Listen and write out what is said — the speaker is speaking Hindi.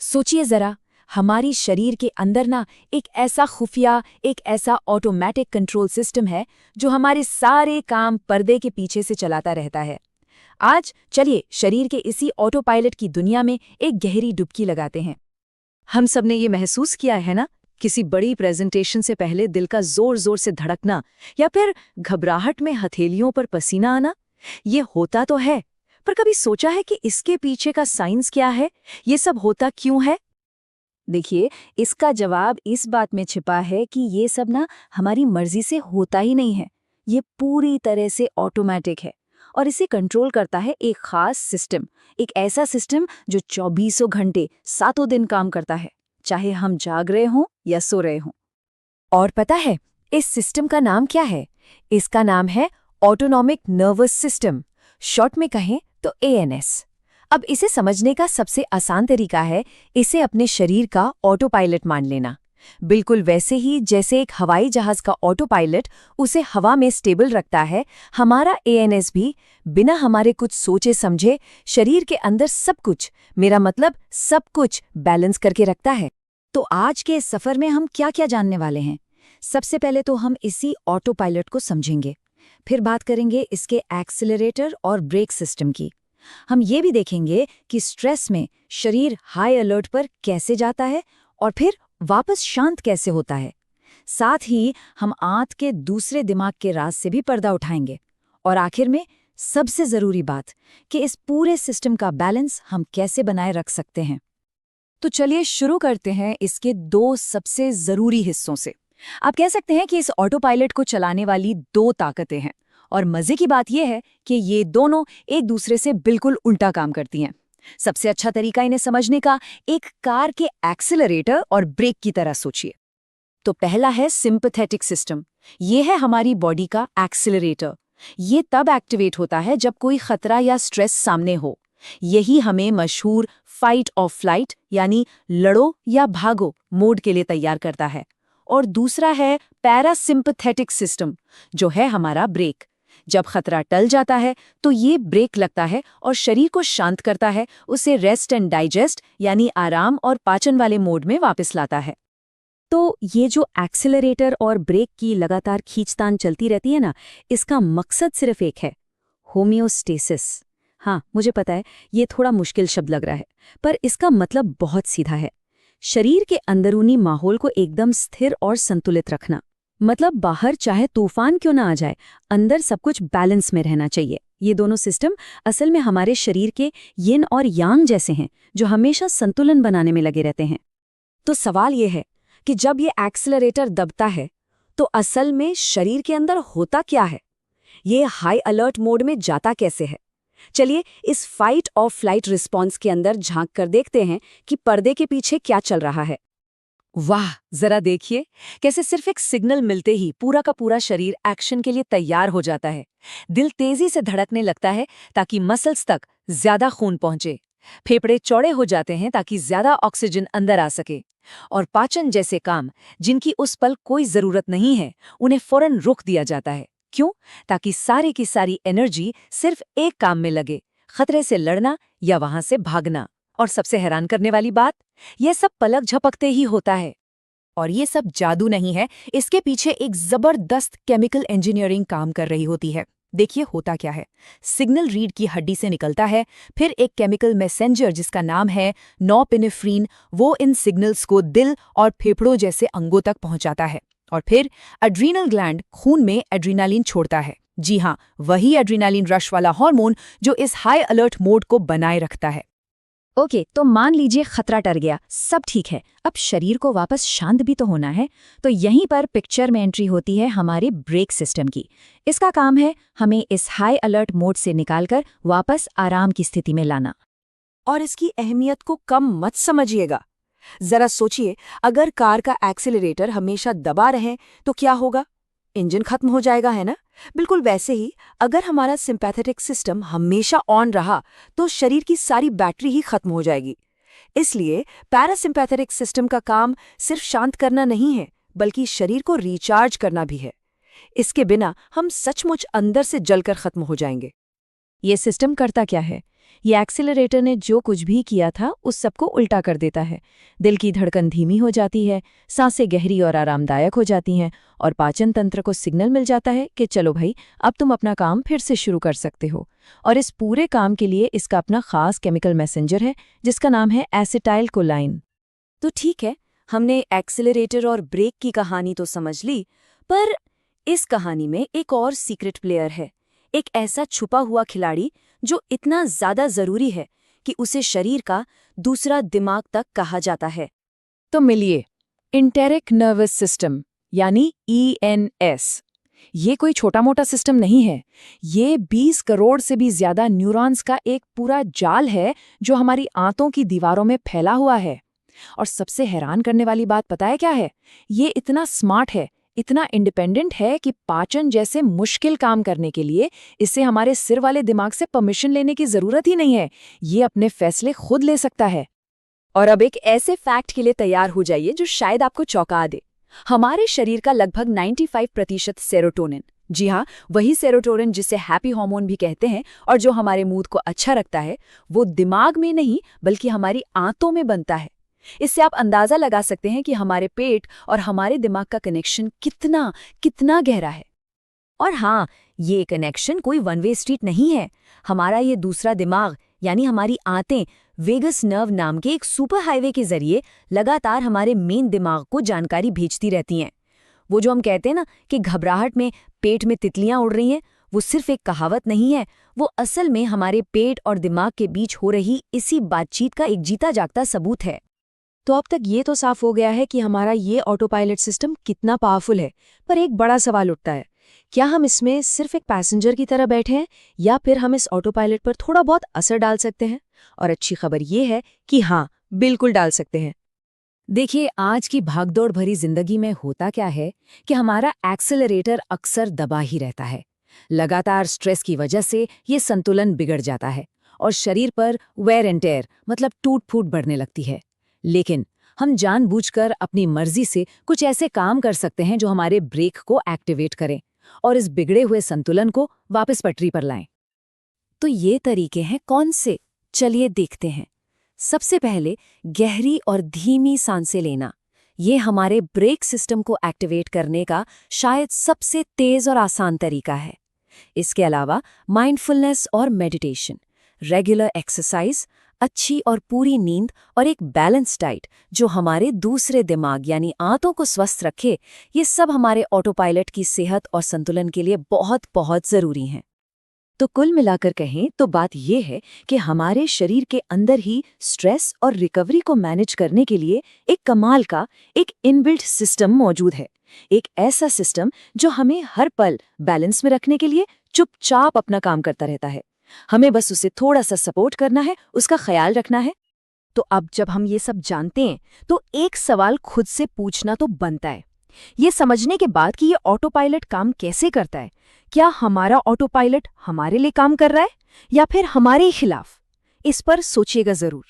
सोचिए जरा, हमारी शरीर के अंदर ना एक ऐसा खुफिया, एक ऐसा ऑटोमेटिक कंट्रोल सिस्टम है जो हमारे सारे काम पर्दे के पीछे से चलाता रहता है। आज चलिए शरीर के इसी ऑटो पायलट की दुनिया में एक गहरी डुबकी लगाते हैं। हम सब ने ये महसूस किया है ना, किसी बड़ी प्रेजेंटेशन से पहले दिल का जोर जोर से धड़कना या फिर घबराहट में हथेलियों पर पसीना आना। ये होता तो है, पर कभी सोचा है कि इसके पीछे का साइंस क्या है? ये सब होता क्यों है? देखिए, इसका जवाब इस बात में छिपा है कि ये सब ना हमारी मर्जी से होता ही नहीं है। ये पूरी तरह से ऑटोमेटिक है और इसे कंट्रोल करता है एक खास सिस्टम, एक ऐसा सिस्टम जो 24 घंटे 7 दिन काम करता है, चाहे हम जाग रहे हों या सो रहे हों। और पता है इस सिस्टम का नाम क्या है? इसका नाम है ऑटोनॉमिक नर्वस सिस्टम, शॉर्ट में कहें तो ANS। अब इसे समझने का सबसे आसान तरीका है इसे अपने शरीर का ऑटो पायलट मान लेना। बिल्कुल वैसे ही जैसे एक हवाई जहाज का ऑटो पायलट उसे हवा में स्टेबल रखता है, हमारा ANS भी बिना हमारे कुछ सोचे समझे शरीर के अंदर सब कुछ, मेरा मतलब सब कुछ बैलेंस करके रखता है। तो आज के इस सफर में हम क्या क्या जानने वाले हैं? सबसे पहले तो हम इसी ऑटो पायलट को समझेंगे, फिर बात करेंगे इसके एक्सीलरेटर और ब्रेक सिस्टम की। हम ये भी देखेंगे कि स्ट्रेस में शरीर हाई अलर्ट पर कैसे जाता है और फिर वापस शांत कैसे होता है। साथ ही हम आंत के दूसरे दिमाग के राज से भी पर्दा उठाएंगे। और आखिर में सबसे जरूरी बात कि इस पूरे सिस्टम का बैलेंस हम कैसे बनाए रख सकते हैं। तो चलिए शुरू करते हैं इसके 2 सबसे जरूरी हिस्सों से। आप कह सकते हैं कि इस ऑटो पायलट को चलाने वाली 2 ताकतें हैं, और मजे की बात यह है कि ये दोनों एक दूसरे से बिल्कुल उल्टा काम करती हैं। सबसे अच्छा तरीका इन्हें समझने का एक कार के एक्सीलरेटर और ब्रेक की तरह सोचिए। तो पहला है सिंपैथेटिक सिस्टम। ये है हमारी बॉडी का एक्सीलरेटर। ये तब एक्टिवेट होता है जब कोई खतरा या स्ट्रेस सामने हो। यही हमें मशहूर फाइट और फ्लाइट यानी लड़ो या भागो मोड के लिए तैयार करता है। और दूसरा है पैरासिम्पैथेटिक सिस्टम, जो है हमारा ब्रेक। जब खतरा टल जाता है तो ये ब्रेक लगता है और शरीर को शांत करता है, उसे रेस्ट एंड डाइजेस्ट यानी आराम और पाचन वाले मोड में वापस लाता है। तो ये जो एक्सीलरेटर और ब्रेक की लगातार खींचतान चलती रहती है ना, इसका मकसद सिर्फ एक है, होमियोस्टेसिस। हाँ, मुझे पता है ये थोड़ा मुश्किल शब्द लग रहा है, पर इसका मतलब बहुत सीधा है। शरीर के अंदरूनी माहौल को एकदम स्थिर और संतुलित रखना। मतलब बाहर चाहे तूफान क्यों ना आ जाए, अंदर सब कुछ बैलेंस में रहना चाहिए। ये दोनों सिस्टम असल में हमारे शरीर के यिन और यांग जैसे हैं, जो हमेशा संतुलन बनाने में लगे रहते हैं। तो सवाल ये है कि जब ये एक्सीलरेटर दबता है तो असल में शरीर के अंदर होता क्या है? ये हाई अलर्ट मोड में जाता कैसे है? चलिए इस फाइट और फ्लाइट रिस्पॉन्स के अंदर झांक कर देखते हैं कि पर्दे के पीछे क्या चल रहा है। वाह, जरा देखिए कैसे सिर्फ एक सिग्नल मिलते ही पूरा का पूरा शरीर एक्शन के लिए तैयार हो जाता है। दिल तेजी से धड़कने लगता है ताकि मसल्स तक ज्यादा खून पहुंचे। फेफड़े चौड़े हो जाते हैं ताकि ज्यादा ऑक्सीजन अंदर आ सके। और पाचन जैसे काम जिनकी उस पल कोई जरूरत नहीं है, उन्हें फौरन रोक दिया जाता है। क्यों? ताकि सारी की सारी एनर्जी सिर्फ एक काम में लगे, खतरे से लड़ना या वहां से भागना। और सबसे हैरान करने वाली बात, यह सब पलक झपकते ही होता है। और ये सब जादू नहीं है, इसके पीछे एक जबरदस्त केमिकल इंजीनियरिंग काम कर रही होती है। देखिए होता क्या है। सिग्नल रीढ़ की हड्डी से निकलता है, फिर एक केमिकल मैसेंजर जिसका नाम है नॉरपेनेफ्रिन, वो इन सिग्नल्स को दिल और फेफड़ों जैसे अंगों तक पहुंचाता है। और फिर एड्रीनल ग्लैंड खून में एड्रीनालिन छोड़ता है। जी हाँ, वही एड्रीनालिन रश वाला हार्मोन जो इस हाई अलर्ट मोड को बनाए रखता है। ओके, तो मान लीजिए खतरा टल गया, सब ठीक है। अब शरीर को वापस शांत भी तो होना है। तो यहीं पर पिक्चर में एंट्री होती है हमारे ब्रेक सिस्टम की। इसका काम है हमें इस हाई अलर्ट मोड से निकालकर वापस आराम की स्थिति में लाना। और इसकी अहमियत को कम मत समझिएगा। जरा सोचिए, अगर कार का एक्सीलरेटर हमेशा दबा रहे तो क्या होगा? इंजन खत्म हो जाएगा, है ना? बिल्कुल वैसे ही अगर हमारा सिंपैथेटिक सिस्टम हमेशा ऑन रहा तो शरीर की सारी बैटरी ही खत्म हो जाएगी। इसलिए पैरासिम्पैथेटिक सिस्टम का काम सिर्फ शांत करना नहीं है, बल्कि शरीर को रिचार्ज करना भी है। इसके बिना हम सचमुच अंदर से जलकर खत्म हो जाएंगे। ये सिस्टम करता क्या है? ये एक्सीलरेटर ने जो कुछ भी किया था उस सबको उल्टा कर देता है। दिल की धड़कन धीमी हो जाती है, सांसें गहरी और आरामदायक हो जाती हैं और पाचन तंत्र को सिग्नल मिल जाता है कि चलो भाई, अब तुम अपना काम फिर से शुरू कर सकते हो। और इस पूरे काम के लिए इसका अपना खास केमिकल मैसेंजर है जिसका नाम है एसिटाइल कोलाइन। तो ठीक है, हमने एक्सीलरेटर और ब्रेक की कहानी तो समझ ली, पर इस कहानी में एक और सीक्रेट प्लेयर है, एक ऐसा छुपा हुआ खिलाड़ी जो इतना ज्यादा जरूरी है कि उसे शरीर का दूसरा दिमाग तक कहा जाता है। तो मिलिए, इंटेरिक नर्वस सिस्टम यानी ENS। ये कोई छोटा मोटा सिस्टम नहीं है, ये 20 करोड़ से भी ज्यादा न्यूरॉन्स का एक पूरा जाल है जो हमारी आंतों की दीवारों में फैला हुआ है। और सबसे हैरान करने वाली बात पता है क्या है? ये इतना स्मार्ट है, इतना इंडिपेंडेंट है कि पाचन जैसे मुश्किल काम करने के लिए इसे हमारे सिर वाले दिमाग से परमिशन लेने की जरूरत ही नहीं है। ये अपने फैसले खुद ले सकता है। और अब एक ऐसे फैक्ट के लिए तैयार हो जाइए जो शायद आपको चौंका दे। हमारे शरीर का लगभग 95% सेरोटोनिन, जी हाँ, वही सेरोटोनिन जिसे हैप्पी हार्मोन भी कहते हैं और जो हमारे मूड को अच्छा रखता है, वो दिमाग में नहीं बल्कि हमारी आंतों में बनता है। इससे आप अंदाजा लगा सकते हैं कि हमारे पेट और हमारे दिमाग का कनेक्शन कितना कितना गहरा है। और हाँ, ये कनेक्शन कोई वन वे स्ट्रीट नहीं है। हमारा ये दूसरा दिमाग यानी हमारी आंतें वेगस नर्व नाम के एक सुपर हाईवे के जरिए लगातार हमारे मेन दिमाग को जानकारी भेजती रहती हैं। वो जो हम कहते हैं ना कि घबराहट में पेट में तितलियां उड़ रही हैं, वो सिर्फ एक कहावत नहीं है, वो असल में हमारे पेट और दिमाग के बीच हो रही इसी बातचीत का एक जीता जागता सबूत है। तो अब तक ये तो साफ हो गया है कि हमारा ये ऑटो पायलट सिस्टम कितना पावरफुल है, पर एक बड़ा सवाल उठता है, क्या हम इसमें सिर्फ एक पैसेंजर की तरह बैठे हैं या फिर हम इस ऑटो पायलट पर थोड़ा बहुत असर डाल सकते हैं? और अच्छी खबर ये है कि हाँ, बिल्कुल डाल सकते हैं। देखिए, आज की भागदौड़ भरी जिंदगी में होता क्या है कि हमारा एक्सेलरेटर अक्सर दबा ही रहता है। लगातार स्ट्रेस की वजह से ये संतुलन बिगड़ जाता है और शरीर पर वेयर एंड टेयर मतलब टूट-फूट बढ़ने लगती है। लेकिन हम जानबूझकर अपनी मर्जी से कुछ ऐसे काम कर सकते हैं जो हमारे ब्रेक को एक्टिवेट करें और इस बिगड़े हुए संतुलन को वापस पटरी पर लाएं। तो ये तरीके हैं कौन से? चलिए देखते हैं। सबसे पहले गहरी और धीमी सांसें लेना। ये हमारे ब्रेक सिस्टम को एक्टिवेट करने का शायद सबसे तेज और आसान तरीका है। इसके अलावा माइंडफुलनेस और मेडिटेशन, रेगुलर एक्सरसाइज, अच्छी और पूरी नींद और एक बैलेंस डाइट जो हमारे दूसरे दिमाग यानी आंतों को स्वस्थ रखे, ये सब हमारे ऑटो पायलट की सेहत और संतुलन के लिए बहुत बहुत जरूरी हैं। तो कुल मिलाकर कहें तो बात यह है कि हमारे शरीर के अंदर ही स्ट्रेस और रिकवरी को मैनेज करने के लिए एक कमाल का एक इनबिल्ट सिस्टम मौजूद है। एक ऐसा सिस्टम जो हमें हर पल बैलेंस में रखने के लिए चुपचाप अपना काम करता रहता है। हमें बस उसे थोड़ा सा सपोर्ट करना है, उसका ख्याल रखना है। तो अब जब हम ये सब जानते हैं तो एक सवाल खुद से पूछना तो बनता है, ये समझने के बाद कि ये ऑटो पायलट काम कैसे करता है। क्या हमारा ऑटो पायलट हमारे लिए काम कर रहा है या फिर हमारे खिलाफ? इस पर सोचिएगा जरूर।